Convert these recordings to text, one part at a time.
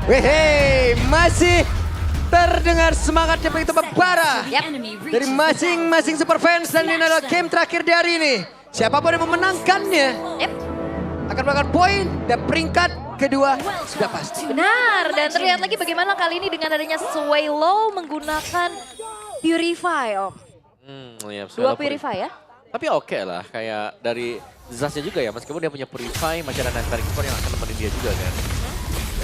Wehe, masih terdengar semangatnya begitu membara dari masing-masing super fans dan ini adalah game terakhir di hari ini. Siapapun yang memenangkannya akan mendapatkan poin dan peringkat kedua sudah pasti. Benar, dan terlihat lagi bagaimana kali ini dengan adanya Swaylo menggunakan Purify, Om. Ya, Dua Purify ya? Tapi oke lah, kayak dari Zaznya juga ya, meskipun dia punya Purify, masih ada Nightmare Export yang akan nemenin dia juga kan.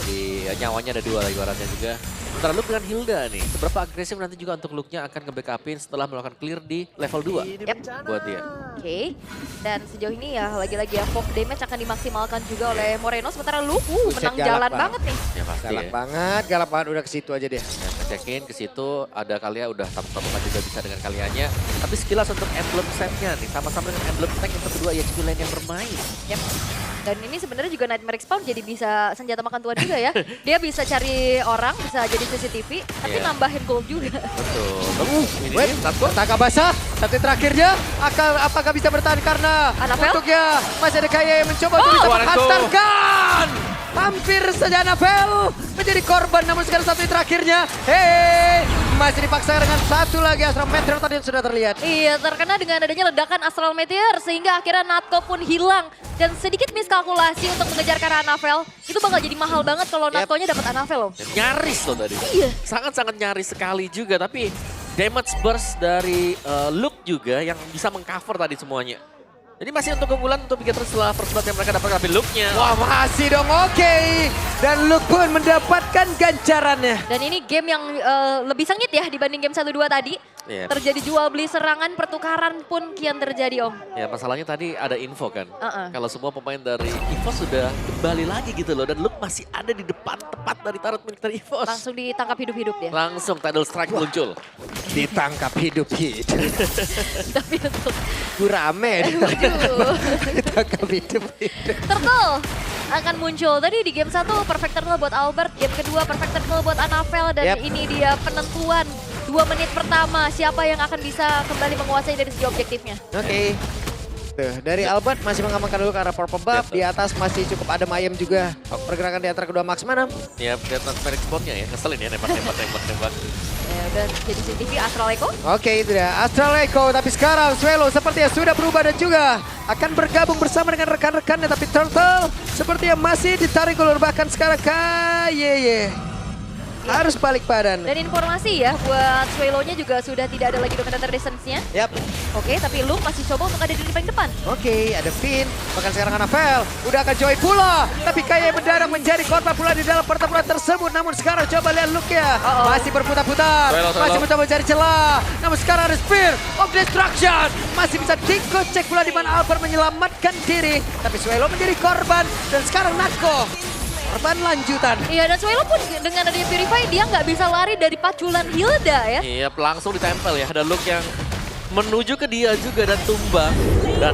Jadi nyawanya ada 2 lah ibaratnya juga. Sementara Luke dengan Hilda nih, seberapa agresif nanti juga untuk Luke-nya akan nge-backupin setelah melakukan clear di level 2 buat dia. Oke, dan sejauh ini ya lagi-lagi ya Fog damage akan dimaksimalkan juga oleh Moreno. Sementara Luke menang galak jalan banget. banget nih. Ya pasti Galak ya. banget udah ke situ aja deh. Ya, ngecekin ke situ ada Kalia udah tampuk-tampukan juga bisa dengan Kalianya. Tapi skillas untuk emblem setnya nih sama-sama dengan emblem tank yang kedua ya Lane yang bermain. Yep. Dan ini sebenarnya juga Nightmare Spawn jadi bisa senjata makan tuan juga ya. Dia bisa cari orang, bisa jadi CCTV, tapi Iya. nambahin gold juga. Betul. Wait, Taka basah, satu terakhirnya apakah bisa bertahan karena Anabel? untuknya masih ada Kaya yang mencoba untuk bisa Warenko. menghantarkan. Hampir saja Anabel menjadi korban namun sekarang satu terakhirnya. Hei, masih dipaksa dengan satu lagi Astral Meteor tadi yang sudah terlihat. Iya, terkena dengan adanya ledakan Astral Meteor sehingga akhirnya Natko pun hilang. Dan sedikit miskalkulasi untuk mengejar ke arah Anavel. Itu bakal jadi mahal banget kalau Natkonya dapat Anavel loh. Nyaris loh tadi. Iya. Sangat-sangat nyaris sekali juga, tapi damage burst dari Luke juga yang bisa mengcover tadi semuanya. Jadi masih untuk keunggulan untuk Bigetron setelah first blood yang mereka dapat tapi Luke-nya. Wah masih dong oke. Dan Luke pun mendapatkan ganjarannya. Dan ini game yang lebih sengit ya dibanding game 1-2 tadi. Iya. Terjadi jual beli serangan, pertukaran pun kian terjadi Om. Ya masalahnya tadi ada info kan. Uh-uh. Kalau semua pemain dari EVOS sudah kembali lagi gitu loh. Dan Luke masih ada di depan tepat dari turret milik dari EVOS. Langsung ditangkap hidup-hidup dia. Langsung Tidal Strike muncul. Ditangkap hidup-hidup. Tapi untuk Gurame. Aduh. Ditangkap hidup-hidup. Turtle akan muncul. Tadi di game 1 Perfect Turtle buat Albert, game kedua Perfect Turtle buat Anavel. Dan Yep. ini dia penentuan 2 menit pertama siapa yang akan bisa kembali menguasai dari segi objektifnya. Oke. Tuh, dari Albert masih mengamankan dulu ke arah purple buff. Yep. Di atas masih cukup ada Mayem juga. Pergerakan di antara kedua Max mana? Ya lihat Nightmare Export-nya ya. Ngeselin ya nembak. Ya udah jadi CCTV Astral Echo. Oke itu dia. Astral Echo. Tapi sekarang Swallow sepertinya sudah berubah dan juga akan bergabung bersama dengan rekan-rekannya. Tapi Turtle sepertinya masih ditarik ulur. Bahkan sekarang Kayeye harus balik badan. Dan informasi ya buat Swallow-nya juga sudah tidak ada lagi dominator distance-nya. Yap. Oke, tapi Luke masih coba untuk ada di paling depan. Oke, ada Finn. Bahkan sekarang Anavel udah akan join pula. Tapi Kayeye mendadak menjadi korban pula di dalam pertempuran tersebut. Namun sekarang coba lihat Luke ya. Masih berputar-putar. Swallow. Masih mencoba mencari celah. Namun sekarang ada Spear of Destruction. Masih bisa dikocek pula di mana Albert menyelamatkan diri. Tapi Swallow menjadi korban. Dan sekarang Natko korban lanjutan. Iya, dan Swallow pun dengan adanya Purify dia nggak bisa lari dari paculan Hilda ya. Iya langsung ditempel ya. Ada Luke yang menuju ke dia juga dan tumbang. Dan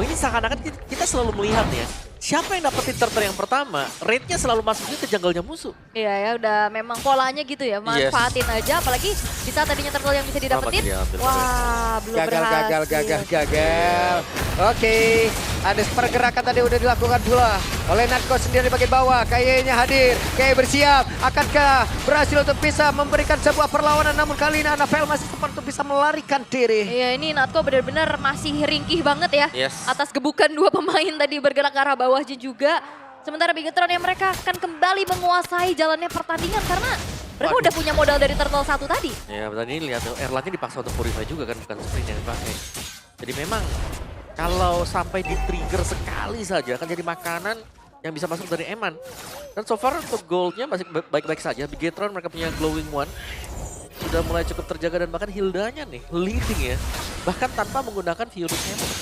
ini seakan-akan kita selalu melihat ya. Siapa yang dapetin turtle yang pertama, rate-nya selalu masuknya ke jungle-nya musuh. Iya ya, udah memang polanya gitu ya, manfaatin aja. Apalagi di saat tadinya turtle yang bisa didapetin, diambil. wah belum berhasil. Gagal. Oke, ada pergerakan tadi udah dilakukan pula oleh Natko sendiri di bagian bawah. Kayaknya hadir, kayak bersiap. Akankah berhasil untuk bisa memberikan sebuah perlawanan? Namun kali ini Anavel masih sempat untuk bisa melarikan diri. Iya, ini Natko benar-benar masih ringkih banget ya. Yes. Atas gebukan 2 pemain tadi bergerak ke arah bawahnya juga. Sementara Bigetron yang mereka akan kembali menguasai jalannya pertandingan karena mereka udah punya modal dari Turtle 1 tadi. Ya tadi lihat Erlangnya dipaksa untuk purify juga kan, bukan sprint yang dipakai. Jadi memang kalau sampai di trigger sekali saja akan jadi makanan yang bisa masuk dari Eman. Dan so far untuk goldnya masih baik-baik saja. Bigetron mereka punya glowing one. Sudah mulai cukup terjaga dan bahkan Hildanya nih leading ya. Bahkan tanpa menggunakan Fury Hammer.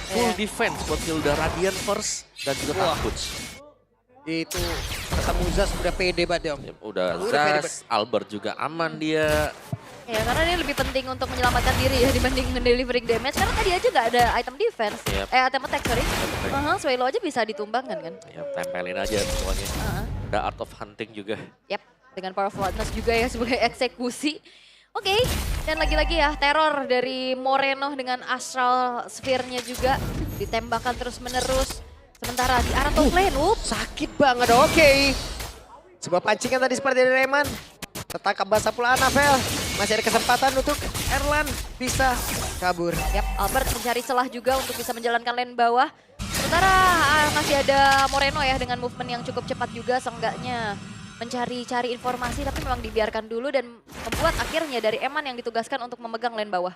Full defense buat Hilda, Radiant first dan juga Takuts. Itu ketemu Zaz udah pede banget Om. Udah pede Zaz, Albert juga aman dia. Ya karena ini lebih penting untuk menyelamatkan diri ya dibanding delivering damage. Karena tadi aja nggak ada item defense. Yep. Item attack sorry. Swallow aja bisa ditumbangkan kan. Ya tempelin aja semuanya. Ada Art of Hunting juga. Yap, dengan Powerful Witness juga ya sebagai eksekusi. Oke, dan lagi-lagi ya teror dari Moreno dengan Astral Sphere-nya juga ditembakkan terus-menerus. Sementara di arah top lane, Sakit banget, oke. Sebuah pancingan tadi seperti dari Eman. Tertangkap basah pula Anavel. Masih ada kesempatan untuk Erlan bisa kabur. Yap, Albert mencari celah juga untuk bisa menjalankan lane bawah. Sementara masih ada Moreno ya dengan movement yang cukup cepat juga seenggaknya mencari informasi tapi memang dibiarkan dulu dan membuat akhirnya dari Eman yang ditugaskan untuk memegang lane bawah.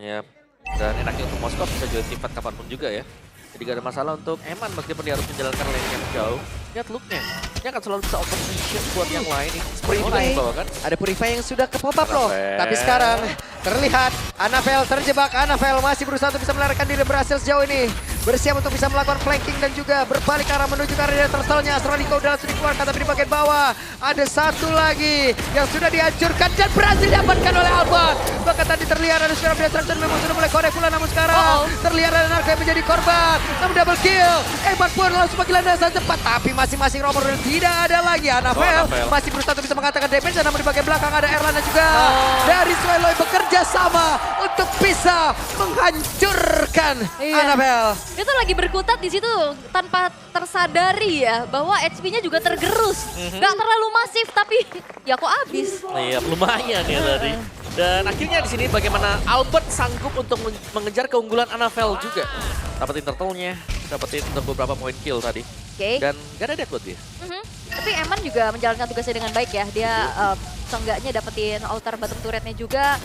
Ya. Dan enaknya untuk Moskov bisa join teamfight kapanpun juga ya. Jadi gak ada masalah untuk Eman meskipun dia harus menjalankan lane yang jauh. Lihat look-nya, dia akan selalu bisa open vision buat yang lain nih. Purify, kan? ada Purify yang sudah ke pop up loh. Anavel. Tapi sekarang terlihat Anavel terjebak. Anavel masih berusaha untuk bisa melarikan diri, berhasil sejauh ini. Bersiap untuk bisa melakukan flanking dan juga berbalik arah menuju ke area tersalnya. Astralico udah langsung dikeluarkan tapi di bagian bawah. Ada satu lagi yang sudah dihancurkan dan berhasil didapatkan oleh Albert. Bahkan tadi terlihat ada Sphere of Destruction memang sudah mulai korek pula namun sekarang terlihat ada Narco yang menjadi korban. Namun double kill. Eman pun langsung bagi landasan cepat tapi masing-masing nomor tidak ada lagi. Anavel masih berusaha untuk bisa mengatakan damage dan namun di bagian belakang ada Erlan dan juga dari Swelloy bekerja sama untuk bisa menghancurkan Anavel. Itu lagi berkutat di situ tanpa tersadari ya bahwa HP-nya juga tergerus. Gak terlalu masif tapi ya kok habis. Iya, lumayan ya tadi. Dan akhirnya di sini bagaimana Albert sanggup untuk mengejar keunggulan Anavel juga. Dapetin turtle-nya, dapetin untuk beberapa point kill tadi. Oke. Dan gak ada death buat dia. Tapi Eman juga menjalankan tugasnya dengan baik ya. Dia seenggaknya dapetin altar bottom turret-nya juga.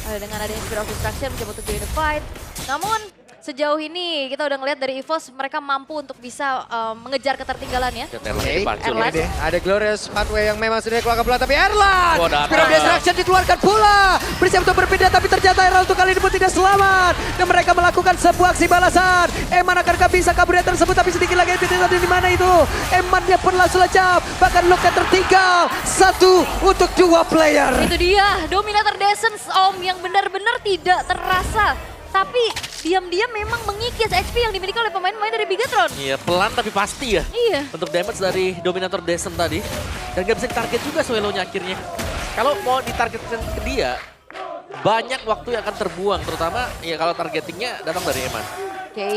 Dengan adanya Sphere of Destruction mencoba untuk join the fight. Namun sejauh ini kita udah ngeliat dari EVOS mereka mampu untuk bisa mengejar ketertinggalannya. Oke, Erlan. ada Glorious Pathway yang memang sudah dikeluarkan pula tapi Erlan. Sphere of Destruction dikeluarkan pula. Bersiap untuk berpindah tapi ternyata Erlan untuk kali ini pun tidak selamat. Dan mereka melakukan sebuah aksi balasan. Eman akankah bisa kabur dari tersebut tapi sedikit lagi tadi di mana itu. Eman dia pun langsung lacap. Bahkan Luka tertinggal. 1 untuk 2 player. Itu dia Dominator Descent Om yang benar-benar tidak terasa. Tapi diam-diam memang mengikis HP yang dimiliki oleh pemain-pemain dari Bigetron. Iya, pelan tapi pasti ya. Iya. Untuk damage dari Dominator Descent tadi. Dan gak bisa ditarget juga Swellow-nya akhirnya. Kalau mau ditargetkan ke dia, banyak waktu yang akan terbuang. Terutama ya kalau targetingnya datang dari Eman. Oke.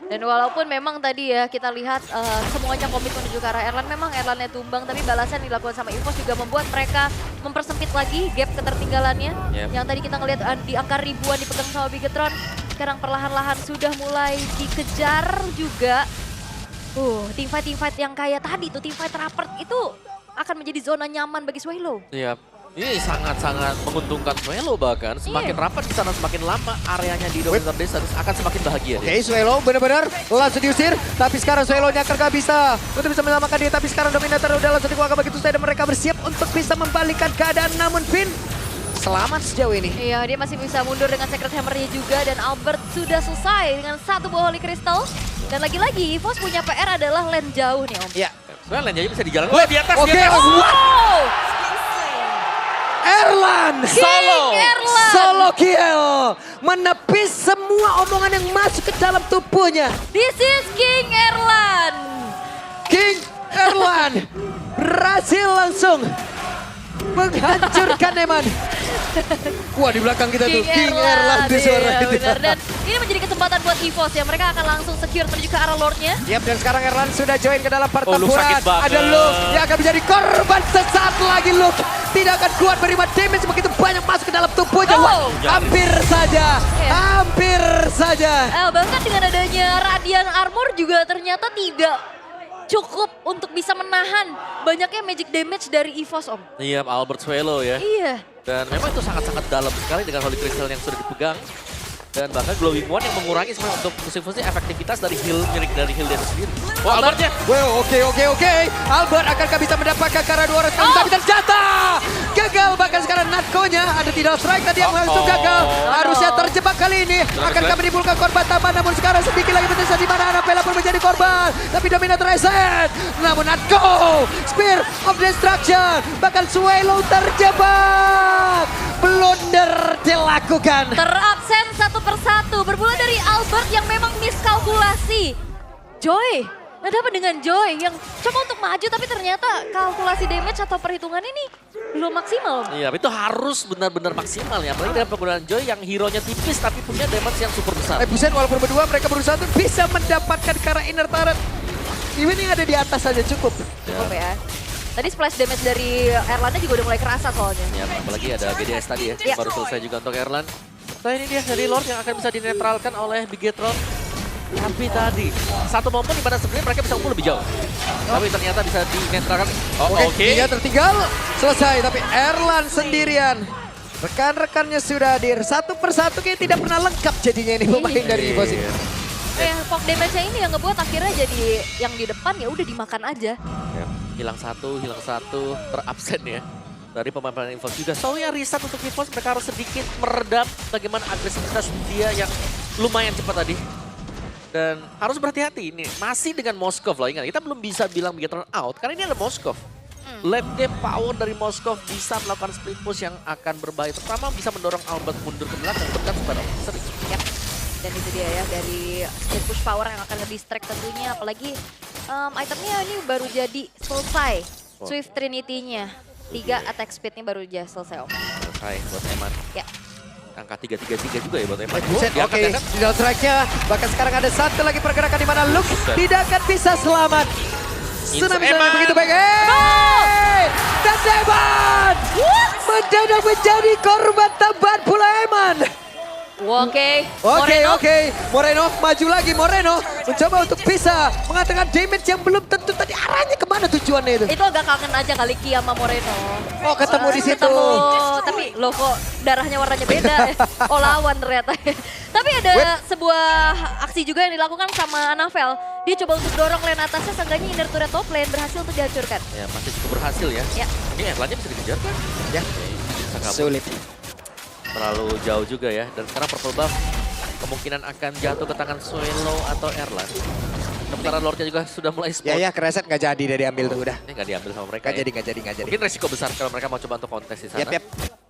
Dan walaupun memang tadi ya kita lihat semuanya komit menuju ke arah Erlan. Memang Erlannya tumbang tapi balasan dilakukan sama EVOS juga membuat mereka mempersempit lagi gap ketertinggalannya. Yang tadi kita ngelihat di angka ribuan dipegang sama Bigetron. Sekarang perlahan-lahan sudah mulai dikejar juga. Teamfight yang kayak tadi tuh, teamfight rapper itu akan menjadi zona nyaman bagi Swellow. Iya. Ini sangat-sangat menguntungkan Swellow bahkan. Semakin rapat di sana, semakin lama areanya di Dominator Descent akan semakin bahagia. Oke, Swellow benar-benar langsung diusir. Tapi sekarang Swellow-nya akan gak bisa untuk bisa menyelamatkan dia. Tapi sekarang Dominator udah langsung dikeluarkan begitu saja. Dan mereka bersiap untuk bisa membalikkan keadaan. Namun Finn selamat sejauh ini. Iya, dia masih bisa mundur dengan Secret Hammer-nya juga. Dan Albert sudah selesai dengan 1 buah Holy Crystal. Dan lagi-lagi EVOS punya PR adalah lane jauh nih Om. Iya. Soalnya lane bisa dijalankan. Oh, di atas, Oke, di atas. Wow! Erlan Solo kill menepis semua omongan yang masuk ke dalam tubuhnya. This is King Erlan. King Erlan berhasil langsung menghancurkan Eman. Wah, di belakang kita tuh King Erlan di suara iya, itu. benar. Dan ini menjadi kesempatan buat EVOS ya. Mereka akan langsung secure menuju ke arah Lordnya. Yap, dan sekarang Erlan sudah join ke dalam pertempuran. sakit banget. Ada Luke yang akan menjadi korban sesaat lagi. Luke tidak akan kuat menerima damage begitu banyak masuk ke dalam tubuhnya. Wah, hampir saja. Hampir saja. Bahkan dengan adanya Radiant Armor juga ternyata tidak cukup untuk bisa menahan banyaknya magic damage dari EVOS Om. Iya, Albert Swellow ya. Iya. Dan memang itu sangat-sangat dalam sekali dengan Holy Crystal yang sudah dipegang. Dan bahkan Glowing One yang mengurangi sebenarnya untuk musim-musim efektivitas dari heal dia sendiri. Oh, Albertnya. Wow, oke. Albert akankah bisa mendapatkan karena 200 kali tapi ternyata gagal. Bahkan sekarang Natko-nya ada tidak strike tadi yang langsung gagal. Harusnya terjebak kali ini. Akankah menimbulkan korban tambahan namun sekarang sedikit lagi berterusan di mana Anapela pun menjadi korban. Tapi Dominator reset. Namun Natko, Spear of Destruction. Bahkan Swellow terjebak. Blunder dilakukan. Terabsen satu persatu. Bermula dari Albert yang memang miskalkulasi. Joy. Ada apa dengan Joy yang coba untuk maju tapi ternyata kalkulasi damage atau perhitungan ini belum maksimal. Iya, itu harus benar-benar maksimal ya. Apalagi dengan penggunaan Joy yang hero-nya tipis tapi punya damage yang super besar. Buset, walaupun berdua mereka berusaha untuk bisa mendapatkan karena inner turret. Even yang ada di atas saja cukup. Cukup ya. Tadi splash damage dari Erlannya juga udah mulai kerasa soalnya. Ya, apalagi ada GDS tadi ya, Iya. baru selesai juga untuk Erlan. Nah ini dia dari Lord yang akan bisa dinetralkan oleh Bigetron. Tapi tadi, satu momen dimana sebenarnya mereka bisa unggul lebih jauh. Tapi ternyata bisa dinetralkan. Oke, dia tertinggal. Selesai, tapi Erlan sendirian. Rekan-rekannya sudah hadir. Satu persatu kayak tidak pernah lengkap jadinya ini pemain dari EVOS ini. Fog damage-nya ini yang ngebuat akhirnya jadi yang di depan ya udah dimakan aja. Ya, hilang satu, terabsen ya. Dari pemain-pemain EVOS juga. Soalnya riset untuk EVOS mereka harus sedikit meredam bagaimana agresivitas dia yang lumayan cepat tadi. Dan harus berhati-hati ini, masih dengan Moskov loh, ingat kita belum bisa bilang Bigetron out karena ini ada Moskov. Late game power dari Moskov bisa melakukan split push yang akan berbahaya, terutama bisa mendorong Albert mundur ke belakang berkat kepada sering. Yap. Dan itu dia ya dari split push power yang akan lebih distract tentunya, apalagi itemnya ini baru jadi selesai. Swift Trinity-nya, 3 attack speed-nya baru aja selesai. Selesai buat Eman. Ya. Angka 3-3-3 juga ya buat Eman. Oke, di dalam strike-nya. Bahkan sekarang ada satu lagi pergerakan di mana Luke tidak akan bisa selamat. Tsunami begitu baik. Dan Eman mendadak menjadi korban teban pula Eman. Oke. Moreno maju lagi. Moreno mencoba untuk bisa mengatakan damage yang belum tentu tadi arahnya kemana tujuannya itu. Itu agak kangen aja kali Ki sama Moreno. Oh, ketemu di situ. Ketemu, tapi loh kok darahnya warnanya beda. Oh, lawan ternyata. Tapi ada sebuah aksi juga yang dilakukan sama Anavel. Dia coba untuk dorong lane atasnya, seenggaknya inner turret top lane berhasil untuk dihancurkan. Ya, masih cukup berhasil ya. Ya. Ini Erlannya bisa dikejar kan? Ya, Bisa kabur. sulit. Terlalu jauh juga ya. Dan sekarang Purple Buff kemungkinan akan jatuh ke tangan Suelo atau Erlan. Sementara Lordnya juga sudah mulai spawn. Ya, kereset nggak jadi dari ambil tuh udah. Ini nggak diambil sama mereka Nggak ya. jadi. Mungkin resiko besar kalau mereka mau coba untuk kontes di sana. Yap.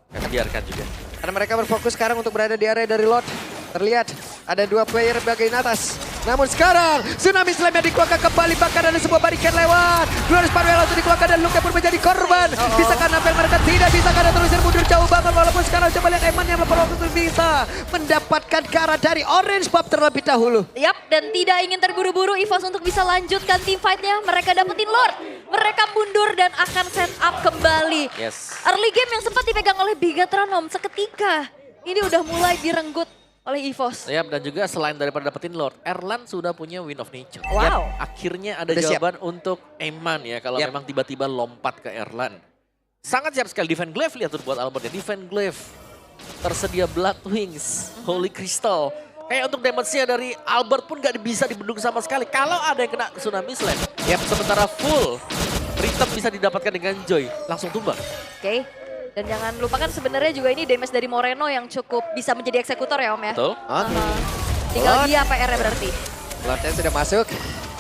Karena biarkan juga. Karena mereka berfokus sekarang untuk berada di area dari Lord. Terlihat ada 2 player bagian atas. Namun sekarang Tsunami Slam yang dikeluarkan kembali, bahkan ada sebuah barikan lewat. Glorious Parwell langsung dikeluarkan dan Luke pun menjadi korban. Bisakah Navel mereka? Tidak bisa karena terusir mundur jauh banget. Walaupun sekarang coba lihat Eman yang melakukan waktu bisa mendapatkan ke arah dari Orange Buff terlebih dahulu. Yap, dan tidak ingin terburu-buru EVOS untuk bisa lanjutkan team fight-nya. Mereka dapetin Lord. Mereka mundur dan akan set up kembali. Yes. Early game yang sempat dipegang oleh Bigetron seketika. Ini udah mulai direnggut oleh EVOS. Yap, dan juga selain daripada dapetin Lord, Erlan sudah punya Win of Nature. Wow. Yap, akhirnya ada Udah jawaban untuk Eman ya, kalau memang tiba-tiba lompat ke Erlan. Sangat siap sekali Defend Glaive, lihat tuh buat Albertnya. Defend Glaive, tersedia Blood Wings, Holy Crystal. Kayak untuk damage-nya dari Albert pun gak bisa dibendung sama sekali. Kalau ada yang kena Tsunami Slam, sementara full Rhythm bisa didapatkan dengan Joy, langsung tumbang. Oke. Dan jangan lupakan sebenarnya juga ini damage dari Moreno yang cukup bisa menjadi eksekutor ya Om ya. Betul. Tinggal dia PR-nya berarti. Lordnya sudah masuk.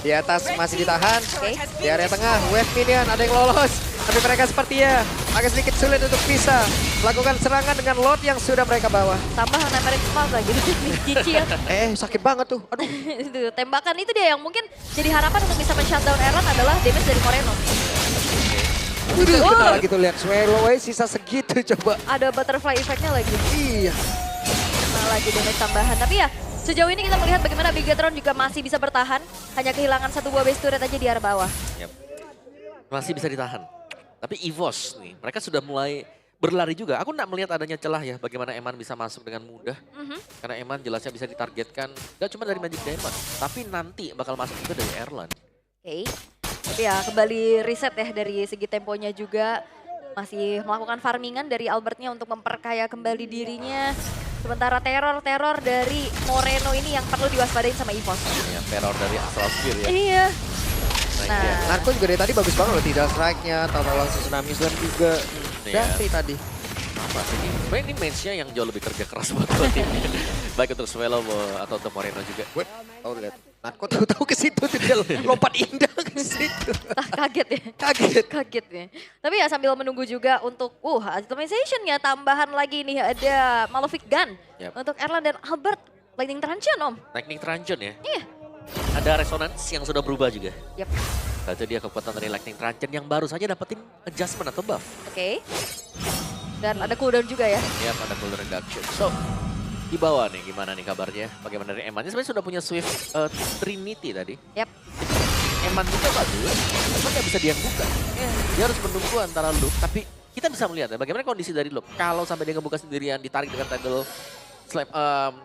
Di atas masih ditahan. Oke. Di area tengah, wave minion ada yang lolos. Tapi mereka sepertinya agak sedikit sulit untuk bisa melakukan serangan dengan Lord yang sudah mereka bawa. Tambah Namerik Smalls lagi. Cici ya. Sakit banget tuh. Aduh. Itu, tembakan itu dia yang mungkin jadi harapan untuk bisa men-shutdown Erlan adalah damage dari Moreno. Kena lagi tuh lihat Swallow sisa segitu coba. Ada butterfly effect-nya lagi. Iya. Kena lagi damage tambahan. Tapi ya sejauh ini kita melihat bagaimana Bigetron juga masih bisa bertahan. Hanya kehilangan satu buah base turret aja di arah bawah. Yep. Masih bisa ditahan. Tapi EVOS nih, mereka sudah mulai berlari juga. Aku nggak melihat adanya celah ya bagaimana Eman bisa masuk dengan mudah. Karena Eman jelasnya bisa ditargetkan gak cuma dari Magic Diamond, tapi nanti bakal masuk juga dari Erlan. Oke. Tapi ya kembali reset ya dari segi temponya juga. Masih melakukan farmingan dari Albertnya untuk memperkaya kembali dirinya. Sementara teror-teror dari Moreno ini yang perlu diwaspadain sama EVOS. Ya, teror dari Astral Sphere ya. Iya. Nah, Narko juga dari tadi bagus banget loh, tidak strike-nya, tahu langsung Tsunami Slam juga. Dari tadi. Apa sih ini? Sebenarnya ini match-nya yang jauh lebih kerja keras buat dua tim. Baik untuk Swallow atau untuk Moreno juga. Oh lihat, Narko tahu ke situ tuh dia lompat indah ke situ. kaget ya. Kaget ya. Tapi ya sambil menunggu juga untuk itemization-nya tambahan lagi nih ada Malefic Gun. Untuk Erlan dan Albert. Lightning Truncheon Om. Lightning Truncheon ya? Iya. Ada Resonance yang sudah berubah juga. Yap. Itu dia kekuatan dari Lightning Truncheon yang baru saja dapetin adjustment atau buff. Oke. Dan ada cooldown juga ya. Yap, ada cooldown reduction. So, di bawah nih gimana nih kabarnya? Bagaimana dari Eman? Sebenarnya sudah punya Swift Trinity tadi. Yap. Eman juga bagus, cuma nggak bisa dia buka. Dia harus menunggu antara loop, tapi kita bisa melihat ya bagaimana kondisi dari loop. Kalau sampai dia ngebuka sendirian, ditarik dengan toggle slam,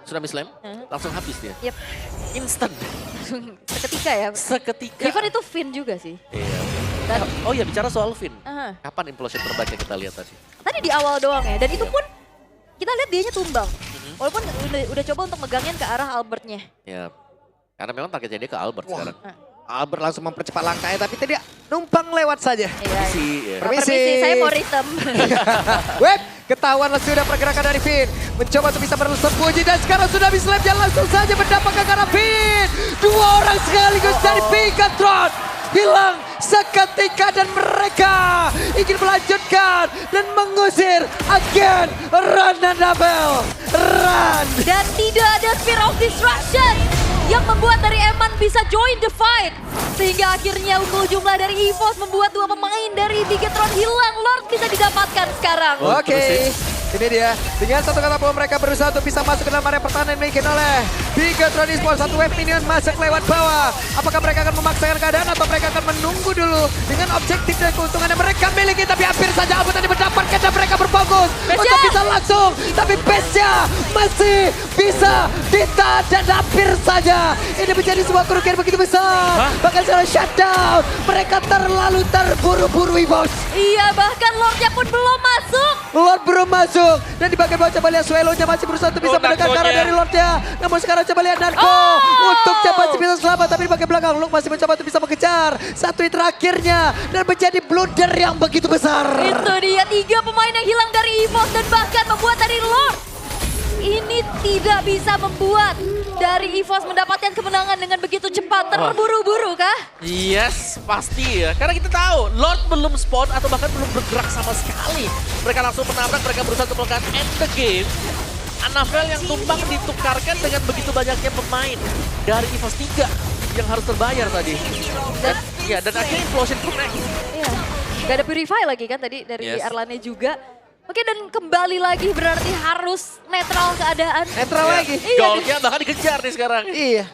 tsunami slam, langsung habis dia. Yep. Instant. Seketika ya. Seketika. Even itu Finn juga sih. Iya. Dan, Oh iya, bicara soal Finn. Aha. Kapan implosion terbaik yang kita lihat tadi? Tadi di awal doang ya, dan itu pun kita lihat dianya tumbang. Walaupun udah coba untuk megangin ke arah Albertnya. Ya, karena memang targetnya dia ke Albert sekarang. Albert langsung mempercepat langkahnya, tapi tadi numpang lewat saja. Iya. Iya. Permisi, saya mau rhythm. Web, ketahuan sudah pergerakan dari Finn. Mencoba untuk bisa bersembunyi dan sekarang sudah bisa lap dan langsung saja mendapatkan ke arah Finn. Dua orang sekaligus dari Bigatron. Hilang seketika dan mereka ingin melanjutkan dan mengusir agen Rananabel. Run. Dan tidak ada Sphere of Destruction yang membuat dari Eman bisa join the fight. Sehingga akhirnya unggul jumlah dari EVOS membuat dua pemain dari Bigatron hilang. Lord bisa didapatkan sekarang. Oke, ini dia. Dengan satu kata bahwa mereka berusaha untuk bisa masuk ke dalam area pertahanan yang dimiliki oleh Bigatron Esports. Satu wave minion masuk lewat bawah. Apakah mereka akan memaksakan keadaan atau mereka akan menunggu dulu dengan objektif dan keuntungan yang mereka miliki. Tapi hampir saja Albert tadi mendapatkan dan mereka berfokus untuk bisa langsung. Tapi Bestia masih bisa ditahan dan hampir saja. Ini menjadi sebuah kerugian begitu besar. Bahkan secara shutdown. Mereka terlalu terburu-buru EVOS. Iya, bahkan Lordnya pun belum masuk. Lord belum masuk. Dan di bagian bawah coba lihat Suelo-nya masih berusaha untuk bisa mendekat ke arah dari Lordnya. Namun sekarang coba lihat Narco. Untuk cepat bisa selamat. Tapi di bagian belakang Luke masih mencoba untuk bisa mengejar. Satu hit terakhirnya. Dan menjadi blunder yang begitu besar. Itu dia, 3 pemain yang hilang dari EVOS dan bahkan membuat dari Lord. Ini tidak bisa membuat dari EVOS mendapatkan kemenangan dengan begitu cepat. Terburu-buru kah? Yes, pasti ya. Karena kita tahu Lord belum spawn atau bahkan belum bergerak sama sekali. Mereka langsung menabrak, mereka berusaha untuk melakukan end the game. Annabelle yang tumbang ditukarkan dengan begitu banyaknya pemain dari EVOS 3 yang harus terbayar tadi. Dan akhirnya implosion connect. Iya. Gak ada Purify lagi kan tadi dari Yes. Erlannya juga. Oke, dan kembali lagi berarti harus netral keadaan. Netral lagi. Iya. Goldnya bahkan dikejar nih sekarang. Iya.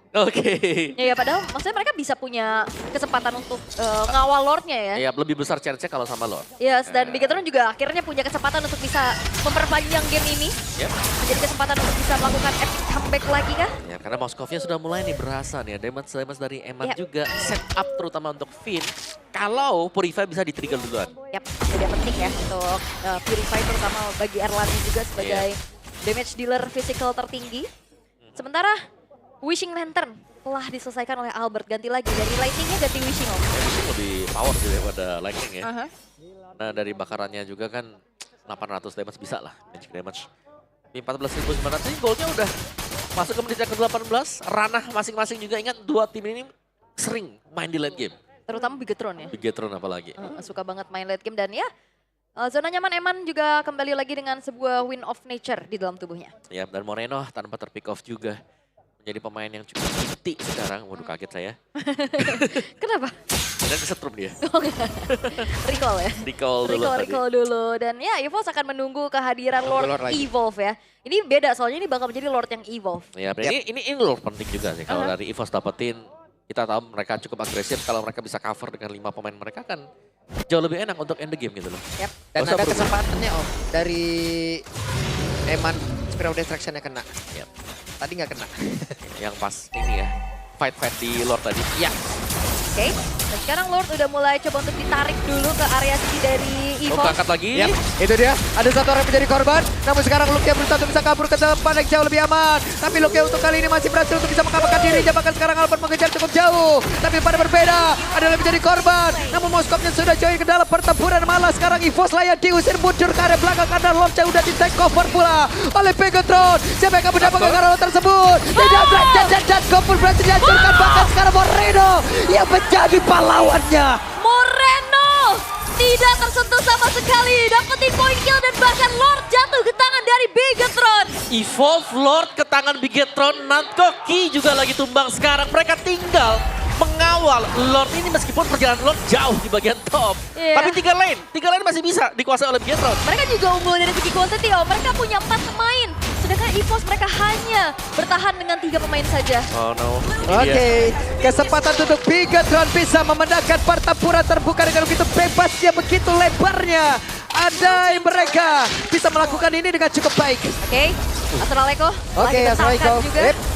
Oke. Ya, padahal maksudnya mereka bisa punya kesempatan untuk ngawal Lordnya ya. Ya, lebih besar chance kalau sama Lord. Yes, dan Bigatron juga akhirnya punya kesempatan untuk bisa memperpanjang game ini. Yep. Menjadi kesempatan untuk bisa melakukan epic comeback lagi kah? Ya, karena Moskovnya sudah mulai nih berasa nih. Damage dari Eman juga set up terutama untuk Finn. Kalau Purify bisa di-trigger duluan. Yap, jadi penting ya untuk Purify terutama bagi Erlan juga sebagai damage dealer physical tertinggi. Sementara Wishing Lantern telah diselesaikan oleh Albert. Ganti lagi dari Lightning-nya ganti Wishing Om. Wishing lebih power sih daripada Lightning ya. Aha. Nah dari bakarannya juga kan 800 damage bisa lah, magic damage. Di 14.900 ini goldnya udah masuk ke menit yang ke-18. Ranah masing-masing juga, ingat dua tim ini sering main di late game. Terutama Bigatron ya. Bigatron apalagi. Suka banget main late game dan ya zona nyaman Eman juga kembali lagi dengan sebuah win of nature di dalam tubuhnya. Ya, dan Moreno tanpa terpick off juga. Menjadi pemain yang cukup inti sekarang. Waduh kaget saya. Kenapa? Dan kesetrum dia. Recall ya? Recall dulu tadi. Recall dulu. Dan ya EVOS akan menunggu kehadiran Lord lagi. Evolve ya. Ini beda soalnya ini bakal menjadi Lord yang Evolve. Ya, ini Lord penting juga sih. Kalau dari EVOS dapetin, kita tahu mereka cukup agresif. Kalau mereka bisa cover dengan 5 pemain mereka kan jauh lebih enak untuk end the game gitu loh. Yap. Dan Gak usah ada berubah. kesempatannya Om. Dari Eman Spiral Destruction-nya kena. Yap. Tadi nggak kena. Yang pas ini ya, fight di Lord tadi. Ya. Oke. Dan sekarang Lord udah mulai coba untuk ditarik dulu ke area sini dari Oh, EVOS. angkat lagi. Yap, itu dia. Ada satu orang yang menjadi korban. Namun sekarang Luke berusaha untuk bisa kabur ke depan yang jauh lebih aman. Tapi Luke untuk kali ini masih berhasil untuk bisa mengamankan dirinya. Bahkan sekarang Albert mengejar cukup jauh. Tapi pada berbeda, ada yang menjadi korban. Namun Moskovnya sudah join ke dalam pertempuran. Malah sekarang EVOS lah yang diusir mundur ke area belakang. Karena Lord yang udah di take over pula oleh Bigatron. Siapa yang akan mendapatkan karena tersebut? Tidak berhasil dan Gopul berhasil dihancurkan. Bahkan sekarang Moreno yang menjadi pahlawannya. Moreno tidak tersentuh sama sekali. Dapetin point kill dan bahkan Lord jatuh ke tangan dari Bigatron. Evolve Lord ke tangan Bigatron. Natkoki juga lagi tumbang sekarang. Mereka tinggal mengawal Lord ini meskipun perjalanan Lord jauh di bagian top. Iya. Tapi 3 lane masih bisa dikuasai oleh Bigatron. Mereka juga unggul dari segi quantity. Mereka punya 4 pemain. Sedangkan EVOS mereka hanya bertahan dengan 3 pemain saja. Oh no. Oke, kesempatan untuk Bigatron bisa memandangkan pertempuran terbuka dengan begitu bebasnya, begitu lebarnya. Ada yang mereka bisa melakukan ini dengan cukup baik. Oke, Assalamualaikum. Oke, Assalamualaikum.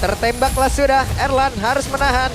Tertembaklah sudah, Erlan harus menahan.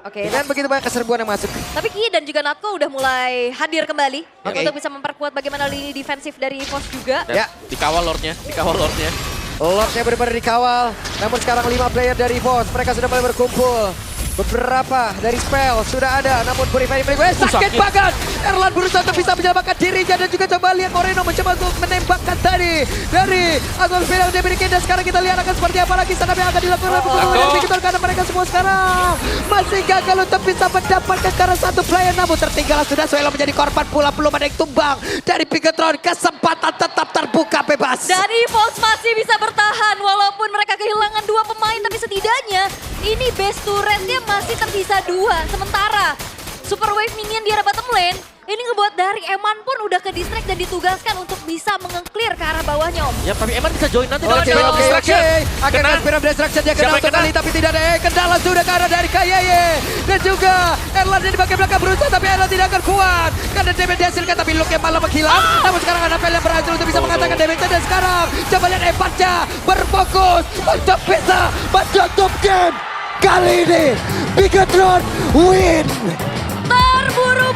Oke, Dengan begitu banyak keserbuan yang masuk. tapi Ki dan juga Natko udah mulai hadir kembali Oke. untuk bisa memperkuat bagaimana lini defensif dari EVOS juga. Dan Ya. dikawal Lordnya, dikawal Lordnya. Lordnya benar-benar dikawal. Namun sekarang 5 player dari EVOS, mereka sudah mulai berkumpul. Beberapa dari spell sudah ada, namun Purify sakit banget. Erlan berusaha untuk bisa menyelamatkan dirinya dan juga coba lihat Moreno mencoba untuk menembakkan tadi dari atmosfer yang dia miliki. Dan sekarang kita lihat akan seperti apa lagi sana yang akan dilakukan oleh pemain dari Bigatron karena mereka semua sekarang masih gagal untuk bisa mendapatkan karena satu player, namun tertinggal sudah Suelo menjadi korban pula, belum ada yang tumbang dari Bigatron. Kesempatan tetap terbuka bebas. Dan EVOS masih bisa bertahan walaupun mereka kehilangan 2 pemain, tapi setidaknya ini base turretnya masih tersisa 2. Sementara Super Wave minion di arah bottom lane, ini ngebuat dari Eman pun udah ke distract dan ditugaskan untuk bisa menge-clear ke arah bawahnya, Om. Ya tapi Eman bisa join nanti Oke, dengan oke. distraction. Akan Kena. ada Spirit of Destruction dia Siapa kenal yang kena? kembali tapi tidak ada kendala sudah ke arah dari Kayeye. Dan juga Erlan di bagian belakang berusaha tapi Erlan tidak akan kuat. Karena damage dihasilkan tapi look yang malah menghilang. Namun sekarang ada Pel yang berhasil untuk bisa mengatakan damage dan sekarang coba lihat Evatnya berfokus untuk bisa menutup game. Kali ini Bigatron win. Terburu